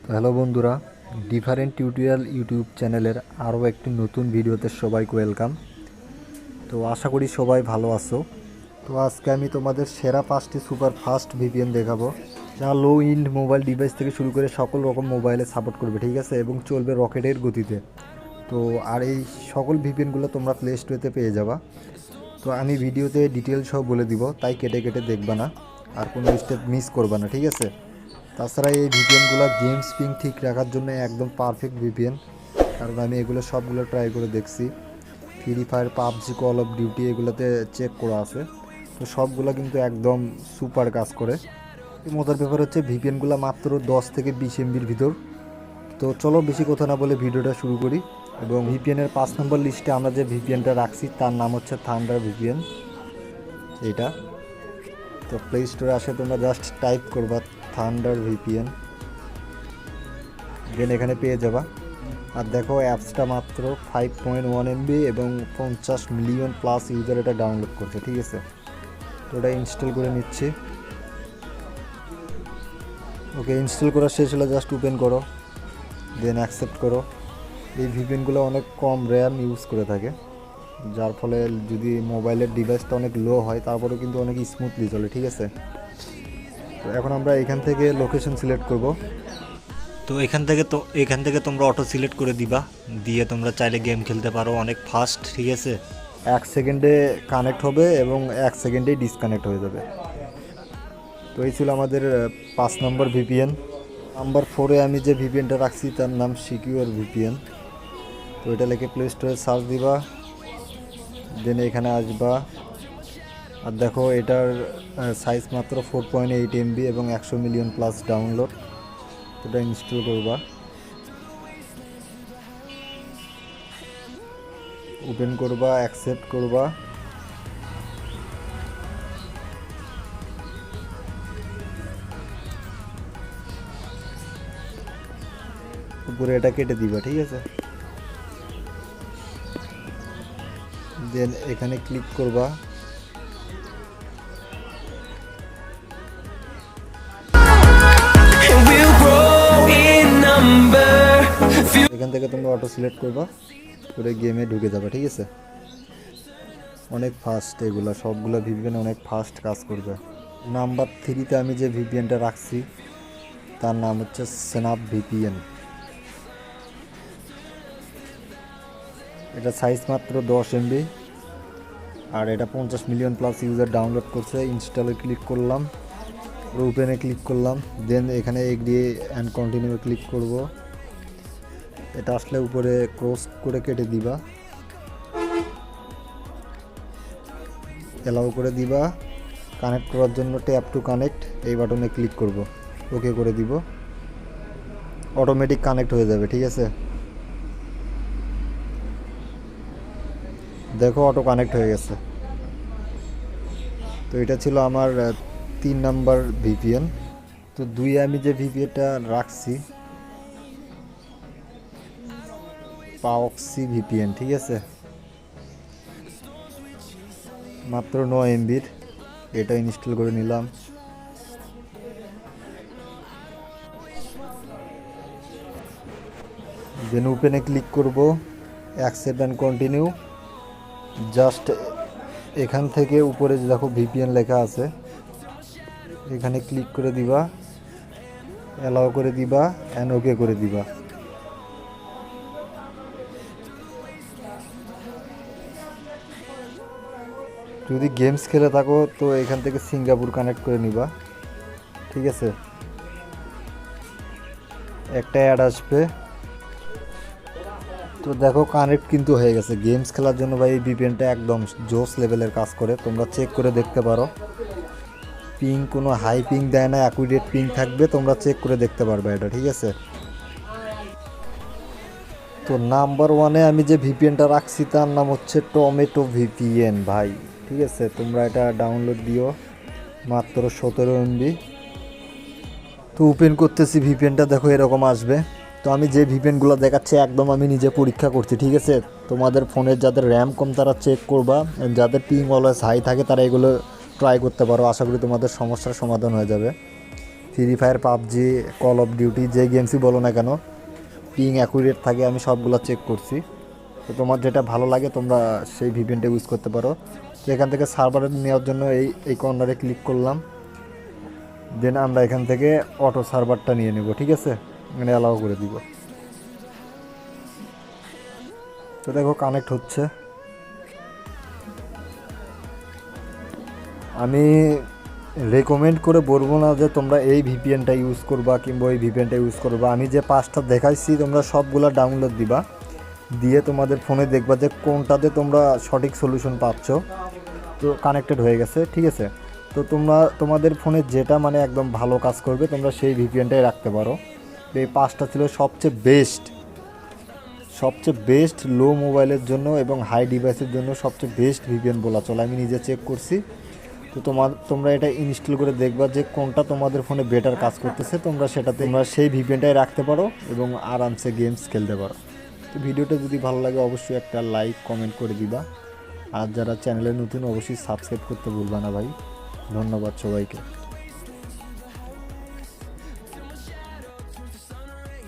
তো হ্যালো বন্ধুরা, different tutorial YouTube চ্যানেলের আরও একটি নতুন ভিডিওতে সবাইকে ওয়েলকাম। তো আশা করি সবাই ভালো আছো। তো আজকে আমি তোমাদের সেরা 5টি সুপার ফাস্ট ভিপিএন দেখাবো, যা লো ইন্ড মোবাইল ডিভাইস থেকে শুরু করে সকল রকম মোবাইলে সাপোর্ট করবে, ঠিক আছে, এবং চলবে রকেটের গতিতে। তো আর এই সকল ভিপিএনগুলো তোমরা প্লে স্টোরেতে পেয়ে যাবা। তো আমি ভিডিওতে ডিটেল সব বলে দিব, তাই কেটে কেটে দেখবা না আর কোনো স্টেপ মিস করবা না, ঠিক আছে। তাছাড়া এই ভিপিএনগুলো গেম স্পিং ঠিক রাখার জন্য একদম পারফেক্ট ভিপিএন, কারণ আমি এগুলো সবগুলো ট্রাই করে দেখছি। Free fire, PUBG, call of duty এগুলোতে চেক করা আছে, তো সবগুলো কিন্তু একদম সুপার কাজ করে। মজার ব্যাপার হচ্ছে ভিপিএনগুলো মাত্র 10 থেকে 20 এমবির ভিতর। তো চলো বেশি কথা না বলে ভিডিওটা শুরু করি। এবং ভিপিএনের 5 নম্বর লিস্টে আমরা যে ভিপিএনটা রাখছি তার নাম হচ্ছে থান্ডার ভিপিএন, এটা। তো প্লে স্টোরে আসে তোমরা জাস্ট টাইপ করবা থান্ডার ভিপিএন, দেন এখানে পেয়ে যাবা। আর দেখো অ্যাপসটা মাত্র 5.1 এমবি এবং 50 মিলিয়ন প্লাস ইউজার এটা ডাউনলোড করছে, ঠিক আছে। তো ওটা ইনস্টল করে নিচ্ছি। ওকে, ইনস্টল করা শেষ হলে জাস্ট ওপেন করো, দেন অ্যাকসেপ্ট করো। এই ভিপিএনগুলো অনেক কম র্যাম ইউজ করে থাকে, যার ফলে যদি মোবাইলের ডিভাইসটা অনেক লো হয় তারপরেও কিন্তু অনেক স্মুথলি চলে, ঠিক আছে। তো এখন আমরা এখান থেকে লোকেশন সিলেক্ট করব। তো এখান থেকে তোমরা অটো সিলেক্ট করে দিবা, দিয়ে তোমরা চাইলে গেম খেলতে পারো অনেক ফাস্ট, ঠিক আছে। 1 সেকেন্ডে কানেক্ট হবে এবং 1 সেকেন্ডেই ডিসকানেক্ট হয়ে যাবে। তো এই ছিল আমাদের 5 নম্বর ভিপিএন। নাম্বার 4-এ আমি যে ভিপিএনটা রাখছি তার নাম সিকিউর ভিপিএন। তো এটা লিখে প্লে স্টোরে সার্চ দিবা, দেন এখানে আসবা। আর দেখো এটার সাইজ মাত্র 4.8 এমবি এবং 100 মিলিয়ন প্লাস ডাউনলোড। এটা ইনস্টল করবা, ওপেন করবা, অ্যাকসেপ্ট করবা। উপরে এটা কেটে দিবা, ঠিক আছে। দেন এখানে ক্লিক করবা, এখান থেকে তোমরা অটো সিলেক্ট করবা, করে গেমে ঢুকে যাবে, ঠিক আছে। অনেক ফাস্ট এগুলো, সবগুলো ভিপিএন অনেক ফাস্ট কাজ করবে। নাম্বার 3-তে আমি যে ভিপিএনটা রাখছি তার নাম হচ্ছে স্ন্যাপ ভিপিএন। এটা সাইজ মাত্র 10 এমবি আর এটা 50 মিলিয়ন প্লাস ইউজার ডাউনলোড করছে। ইনস্টলে ক্লিক করলাম, ওপেনে ক্লিক করলাম, দেন এখানে এগ্রি অ্যান্ড কন্টিনিউ ক্লিক করব। এটা আসলে উপরে ক্রস করে কেটে দিবা, অ্যালাউ করে দিবা। কানেক্ট করার জন্য ট্যাপ টু কানেক্ট এই বাটনে ক্লিক করব, ওকে করে দিব। অটোমেটিক কানেক্ট হয়ে যাবে, ঠিক আছে। দেখো অটো কানেক্ট হয়ে গেছে। তো এটা ছিল আমার 3 নাম্বার ভিপিএন। তো 2-এ আমি যে ভিপিএনটা রাখছি pubg ভিপিএন, ঠিক আছে, মাত্র 9 এমবির। এটা ইনস্টল করে নিলাম। দেন ওপেনে ক্লিক করব, অ্যাকসেপ্ট অ্যান্ড কন্টিনিউ। জাস্ট এখান থেকে উপরে দেখো ভিপিএন লেখা আছে, এখানে ক্লিক করে দিবা, অ্যালাউ করে দিবা অ্যান্ড ওকে করে দিবা। যদি গেমস খেলে থাকো তো এখান থেকে সিঙ্গাপুর কানেক্ট করে নিবা, ঠিক আছে। একটা অ্যাড আসবে। তো দেখো কানেক্ট কিন্তু হয়ে গেছে। গেমস খেলার জন্য ভাই এই ভিপিএনটা একদম জোস লেভেলের কাজ করে, তোমরা চেক করে দেখতে পারো। পিং কোনো হাই পিং দেয় না, অ্যাকুরেট পিং থাকবে, তোমরা চেক করে দেখতে পারবে এটা, ঠিক আছে। তো নাম্বার 1-এ আমি যে ভিপিএনটা রাখছি তার নাম হচ্ছে টমেটো ভিপিএন ভাই, ঠিক আছে। তোমরা এটা ডাউনলোড দিও, মাত্র 17 এমবি। তো ওপেন করতেছি, ভিপিএনটা দেখো এরকম আসবে। তো আমি যে ভিপিএনগুলো দেখাচ্ছি একদম আমি নিজে পরীক্ষা করছি, ঠিক আছে। তোমাদের ফোনের যাদের র্যাম কম তারা চেক করবা, যাদের পিং অলওয়েজ হাই থাকে তারা এগুলো ট্রাই করতে পারো, আশা করি তোমাদের সমস্যার সমাধান হয়ে যাবে। Free fire, PUBG, call of duty, যে গেমসই বলো না কেন, পিং অ্যাকুরেট থাকে, আমি সবগুলো চেক করছি। তো তোমার যেটা ভালো লাগে তোমরা সেই ভিপিএনটা ইউজ করতে পারো। তো এখান থেকে সার্ভারে নেওয়ার জন্য এই কর্নারে ক্লিক করলাম, দেন আমরা এখান থেকে অটো সার্ভারটা নিয়ে নেব, ঠিক আছে, মানে অ্যালাউ করে দিব। তো দেখো কানেক্ট হচ্ছে। আমি রেকমেন্ড করে বলবো না যে তোমরা এই ভিপিএনটা ইউজ করবা কিংবা ওই ভিপিএনটা ইউজ করবা। আমি যে 5টা দেখাইছি তোমরা সবগুলো ডাউনলোড দিবা, দিয়ে তোমাদের ফোনে দেখবা যে কোনটাতে তোমরা সঠিক সলিউশন পাচ্ছ। তো কানেক্টেড হয়ে গেছে, ঠিক আছে। তো তোমাদের ফোনে যেটা মানে একদম ভালো কাজ করবে তোমরা সেই ভিপিএনটাই রাখতে পারো। তো এই 5টা ছিল সবচেয়ে বেস্ট লো মোবাইলের জন্য এবং হাই ডিভাইসের জন্য সবচেয়ে বেস্ট ভিপিএন বলা চলে। আমি নিজে চেক করছি। তো তোমরা এটা ইনস্টল করে দেখবা যে কোনটা তোমাদের ফোনে বেটার কাজ করতেছে, তোমরা সেই ভিপিএনটাই রাখতে পারো এবং আরামসে গেমস খেলতে পারো। তো ভিডিওটা যদি ভালো লাগে অবশ্যই একটা লাইক কমেন্ট করে দিবা, আর যারা চ্যানেলে নতুন অবশ্যই সাবস্ক্রাইব করতে ভুলবা না ভাই। ধন্যবাদ সবাইকে।